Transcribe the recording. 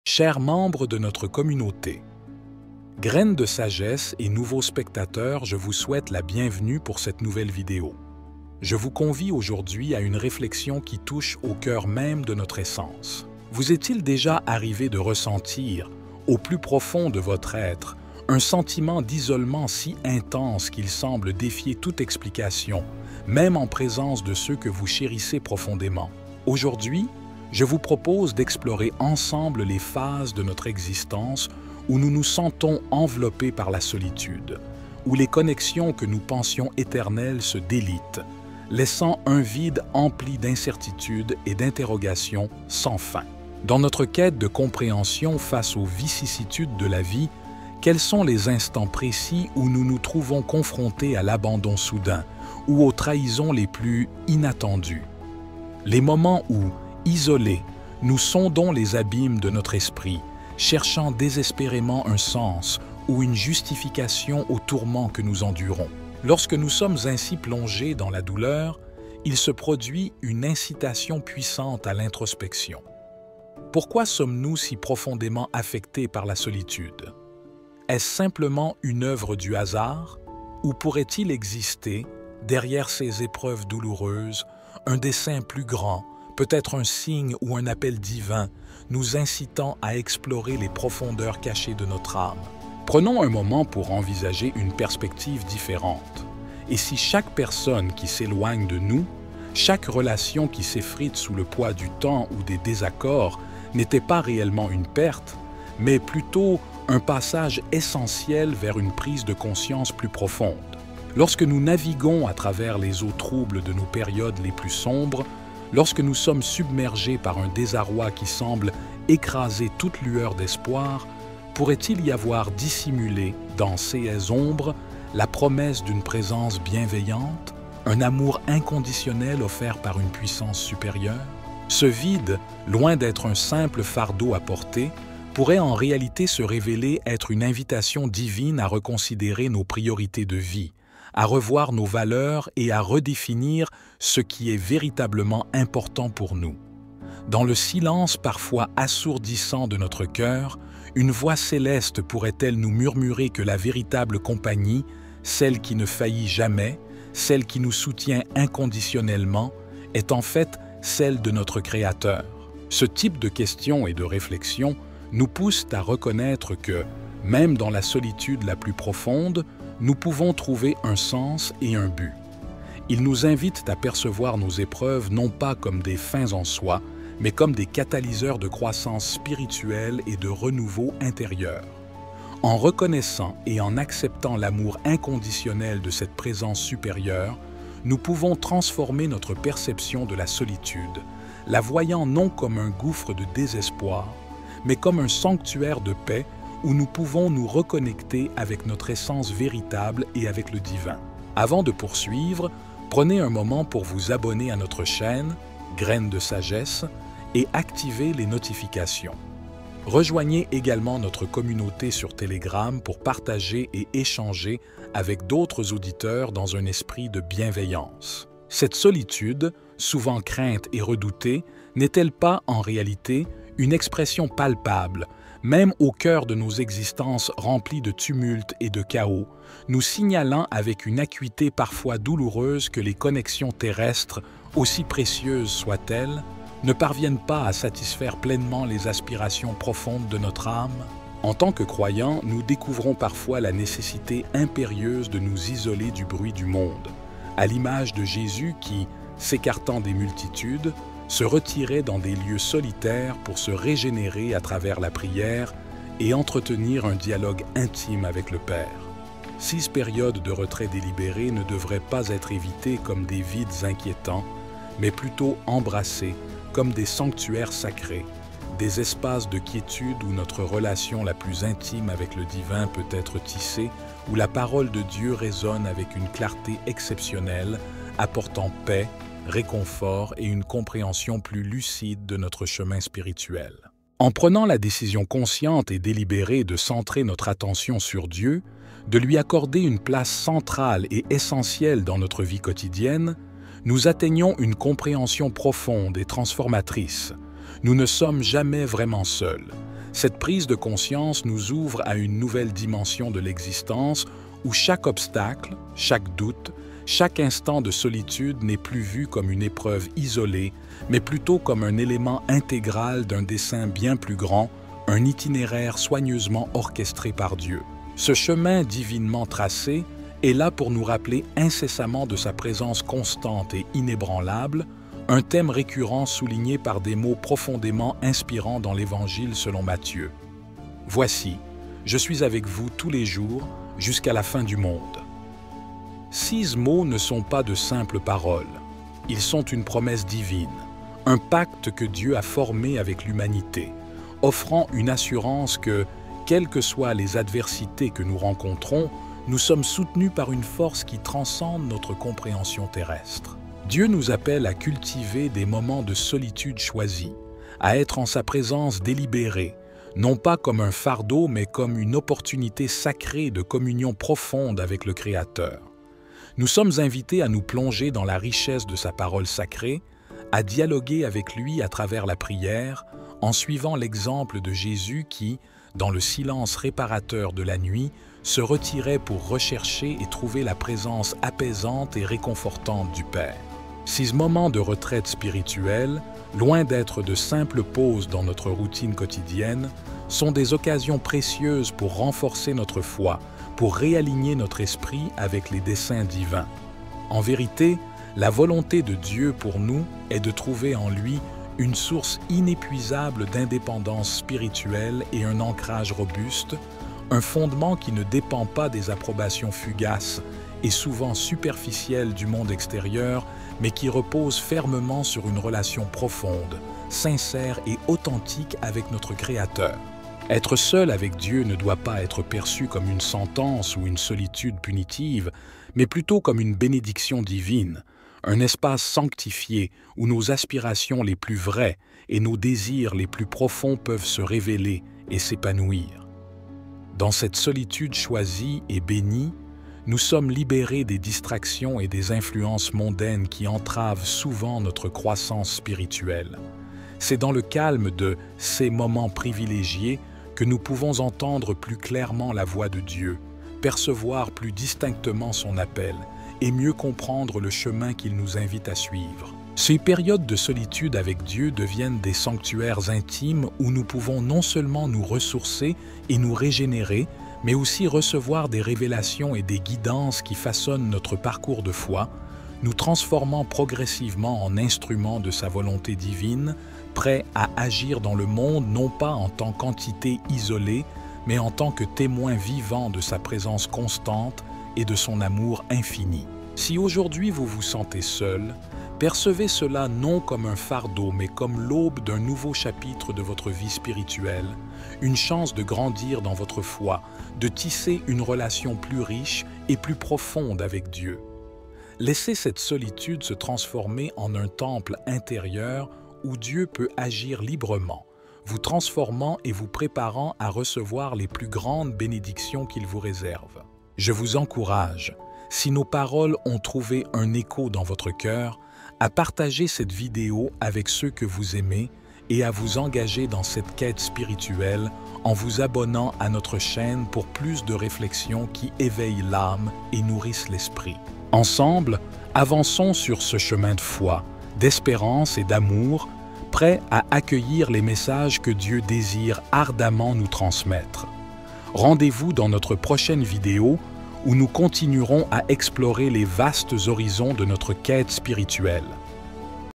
Chers membres de notre communauté, Graines de sagesse et nouveaux spectateurs, je vous souhaite la bienvenue pour cette nouvelle vidéo. Je vous convie aujourd'hui à une réflexion qui touche au cœur même de notre essence. Vous est-il déjà arrivé de ressentir, au plus profond de votre être, un sentiment d'isolement si intense qu'il semble défier toute explication, même en présence de ceux que vous chérissez profondément? Aujourd'hui, je vous propose d'explorer ensemble les phases de notre existence où nous nous sentons enveloppés par la solitude, où les connexions que nous pensions éternelles se délitent, laissant un vide empli d'incertitudes et d'interrogations sans fin. Dans notre quête de compréhension face aux vicissitudes de la vie, quels sont les instants précis où nous nous trouvons confrontés à l'abandon soudain ou aux trahisons les plus inattendues? Les moments où, isolés, nous sondons les abîmes de notre esprit, cherchant désespérément un sens ou une justification aux tourments que nous endurons. Lorsque nous sommes ainsi plongés dans la douleur, il se produit une incitation puissante à l'introspection. Pourquoi sommes-nous si profondément affectés par la solitude? Est-ce simplement une œuvre du hasard, ou pourrait-il exister, derrière ces épreuves douloureuses, un dessein plus grand, peut-être un signe ou un appel divin, nous incitant à explorer les profondeurs cachées de notre âme? Prenons un moment pour envisager une perspective différente. Et si chaque personne qui s'éloigne de nous, chaque relation qui s'effrite sous le poids du temps ou des désaccords n'était pas réellement une perte, mais plutôt un passage essentiel vers une prise de conscience plus profonde? Lorsque nous naviguons à travers les eaux troubles de nos périodes les plus sombres, lorsque nous sommes submergés par un désarroi qui semble écraser toute lueur d'espoir, pourrait-il y avoir dissimulé dans ces ombres la promesse d'une présence bienveillante, un amour inconditionnel offert par une puissance supérieure? Ce vide, loin d'être un simple fardeau à porter, pourrait en réalité se révéler être une invitation divine à reconsidérer nos priorités de vie, à revoir nos valeurs et à redéfinir ce qui est véritablement important pour nous. Dans le silence parfois assourdissant de notre cœur, une voix céleste pourrait-elle nous murmurer que la véritable compagnie, celle qui ne faillit jamais, celle qui nous soutient inconditionnellement, est en fait celle de notre Créateur? Ce type de questions et de réflexions nous pousse à reconnaître que, même dans la solitude la plus profonde, nous pouvons trouver un sens et un but. Il nous invite à percevoir nos épreuves non pas comme des fins en soi, mais comme des catalyseurs de croissance spirituelle et de renouveau intérieur. En reconnaissant et en acceptant l'amour inconditionnel de cette présence supérieure, nous pouvons transformer notre perception de la solitude, la voyant non comme un gouffre de désespoir, mais comme un sanctuaire de paix où nous pouvons nous reconnecter avec notre essence véritable et avec le divin. Avant de poursuivre, prenez un moment pour vous abonner à notre chaîne, Graines de sagesse, et activer les notifications. Rejoignez également notre communauté sur Telegram pour partager et échanger avec d'autres auditeurs dans un esprit de bienveillance. Cette solitude, souvent crainte et redoutée, n'est-elle pas en réalité une expression palpable, même au cœur de nos existences remplies de tumultes et de chaos, nous signalant avec une acuité parfois douloureuse que les connexions terrestres, aussi précieuses soient-elles, ne parviennent pas à satisfaire pleinement les aspirations profondes de notre âme? En tant que croyants, nous découvrons parfois la nécessité impérieuse de nous isoler du bruit du monde, à l'image de Jésus qui, s'écartant des multitudes, se retirer dans des lieux solitaires pour se régénérer à travers la prière et entretenir un dialogue intime avec le Père. 6 périodes de retrait délibéré ne devraient pas être évitées comme des vides inquiétants, mais plutôt embrassées comme des sanctuaires sacrés, des espaces de quiétude où notre relation la plus intime avec le divin peut être tissée, où la parole de Dieu résonne avec une clarté exceptionnelle, apportant paix, réconfort et une compréhension plus lucide de notre chemin spirituel. En prenant la décision consciente et délibérée de centrer notre attention sur Dieu, de lui accorder une place centrale et essentielle dans notre vie quotidienne, nous atteignons une compréhension profonde et transformatrice. Nous ne sommes jamais vraiment seuls. Cette prise de conscience nous ouvre à une nouvelle dimension de l'existence où chaque obstacle, chaque doute, chaque instant de solitude n'est plus vu comme une épreuve isolée, mais plutôt comme un élément intégral d'un dessein bien plus grand, un itinéraire soigneusement orchestré par Dieu. Ce chemin divinement tracé est là pour nous rappeler incessamment de sa présence constante et inébranlable, un thème récurrent souligné par des mots profondément inspirants dans l'Évangile selon Matthieu. « Voici, je suis avec vous tous les jours jusqu'à la fin du monde. » 6 mots ne sont pas de simples paroles. Ils sont une promesse divine, un pacte que Dieu a formé avec l'humanité, offrant une assurance que, quelles que soient les adversités que nous rencontrons, nous sommes soutenus par une force qui transcende notre compréhension terrestre. Dieu nous appelle à cultiver des moments de solitude choisis, à être en sa présence délibérée, non pas comme un fardeau, mais comme une opportunité sacrée de communion profonde avec le Créateur. Nous sommes invités à nous plonger dans la richesse de sa parole sacrée, à dialoguer avec lui à travers la prière, en suivant l'exemple de Jésus qui, dans le silence réparateur de la nuit, se retirait pour rechercher et trouver la présence apaisante et réconfortante du Père. Ces moments de retraite spirituelle, loin d'être de simples pauses dans notre routine quotidienne, sont des occasions précieuses pour renforcer notre foi, pour réaligner notre esprit avec les desseins divins. En vérité, la volonté de Dieu pour nous est de trouver en lui une source inépuisable d'indépendance spirituelle et un ancrage robuste, un fondement qui ne dépend pas des approbations fugaces et souvent superficielles du monde extérieur, mais qui repose fermement sur une relation profonde, sincère et authentique avec notre Créateur. Être seul avec Dieu ne doit pas être perçu comme une sentence ou une solitude punitive, mais plutôt comme une bénédiction divine, un espace sanctifié où nos aspirations les plus vraies et nos désirs les plus profonds peuvent se révéler et s'épanouir. Dans cette solitude choisie et bénie, nous sommes libérés des distractions et des influences mondaines qui entravent souvent notre croissance spirituelle. C'est dans le calme de ces moments privilégiés que nous pouvons entendre plus clairement la voix de Dieu, percevoir plus distinctement son appel et mieux comprendre le chemin qu'il nous invite à suivre. Ces périodes de solitude avec Dieu deviennent des sanctuaires intimes où nous pouvons non seulement nous ressourcer et nous régénérer, mais aussi recevoir des révélations et des guidances qui façonnent notre parcours de foi, nous transformant progressivement en instruments de sa volonté divine, prêts à agir dans le monde non pas en tant qu'entité isolée, mais en tant que témoin vivant de sa présence constante et de son amour infini. Si aujourd'hui vous vous sentez seul, percevez cela non comme un fardeau, mais comme l'aube d'un nouveau chapitre de votre vie spirituelle, une chance de grandir dans votre foi, de tisser une relation plus riche et plus profonde avec Dieu. Laissez cette solitude se transformer en un temple intérieur où Dieu peut agir librement, vous transformant et vous préparant à recevoir les plus grandes bénédictions qu'il vous réserve. Je vous encourage, si nos paroles ont trouvé un écho dans votre cœur, à partager cette vidéo avec ceux que vous aimez et à vous engager dans cette quête spirituelle en vous abonnant à notre chaîne pour plus de réflexions qui éveillent l'âme et nourrissent l'esprit. Ensemble, avançons sur ce chemin de foi, d'espérance et d'amour, prêts à accueillir les messages que Dieu désire ardemment nous transmettre. Rendez-vous dans notre prochaine vidéo où nous continuerons à explorer les vastes horizons de notre quête spirituelle.